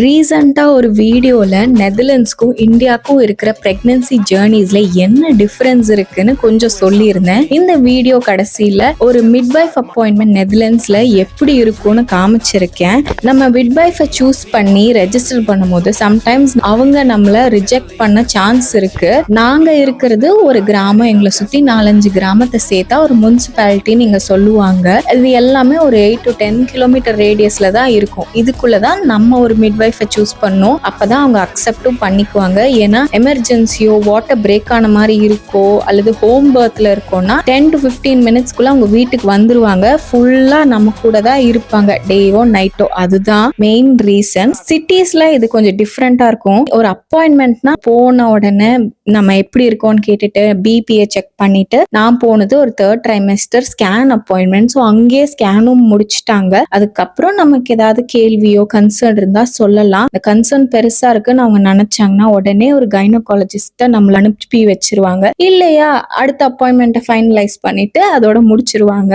ரீசெண்டா ஒரு வீடியோல நெதர்லாண்ட்ஸ்க்கும் இந்தியாவுக்கும் இருக்கிற பிரெக்னன்சி ஜேர்னிஸ்ல என்ன டிஃபரன்ஸ் இருக்குன்னு கொஞ்சம் சொல்லியிருந்தேன். இந்த வீடியோ கடைசியில ஒரு மிட்வைஃப் அப்பாயின்மெண்ட் நெதர்லாண்ட்ஸ்ல எப்படி இருக்கும்னு காமிச்சிருக்கேன். நம்ம மிட்வைஃபை சூஸ் பண்ணி ரெஜிஸ்டர் பண்ணும்போது சம்டைம்ஸ் அவங்க நம்மள ரிஜெக்ட் பண்ண சான்ஸ் இருக்கு. நாங்க இருக்கிறது ஒரு கிராமம், எங்களை சுத்தி 4-5 கிராமத்தை சேர்த்தா ஒரு முனிசிபாலிட்டி நீங்க சொல்லுவாங்க. இது எல்லாமே ஒரு 8 to 10 கிலோமீட்டர் ரேடியஸ்ல தான் இருக்கும். இதுக்குள்ளதான் நம்ம ஒரு மிட்வைஃபை சூஸ் பண்ணோம். அப்பதான் அவங்க அக்செப்டும் பண்ணிக்குவாங்க. ஏன்னா எமர்ஜென்சியோ வாட்டர் பிரேக் ஆன மாதிரி இருக்கோ அல்லது ஹோம் பர்த்ல இருக்கோம்னா 10 to 15 மினிட்ஸ்க்குள்ள அவங்க வீட்டுக்கு வந்துருவாங்க. ஃபுல்லா நம்ம கூட தான் இருப்பாங்க, டேவோ நைட்டோ. அதுதான் மெயின் ரீசன். சிட்டிஸ்ல இது கொஞ்சம் டிஃப்ரெண்டா இருக்கும். ஒரு அப்பாயின்மெண்ட்னா போன உடனே நம்ம எப்படி இருக்கோம்னு கேட்டுட்டு பிபியை செக் பண்ணிட்டு, நான் போனது ஒரு 3rd trimester scan appointment. So அங்கேயே ஸ்கேனும் முடிச்சுட்டாங்க. அதுக்கப்புறம் நமக்கு ஏதாவது கேள்வியோ கன்சர்ன் இருந்தா சொல்லலாம். இந்த கன்சர்ன் பெருசா இருக்குன்னு அவங்க நினைச்சாங்கன்னா உடனே ஒரு கைனகாலஜிஸ்ட நம்மள அனுப்பி வச்சிருவாங்க. இல்லையா அடுத்த அப்பாயின்மெண்ட்டை ஃபைனலைஸ் பண்ணிட்டு அதோட முடிச்சிருவாங்க.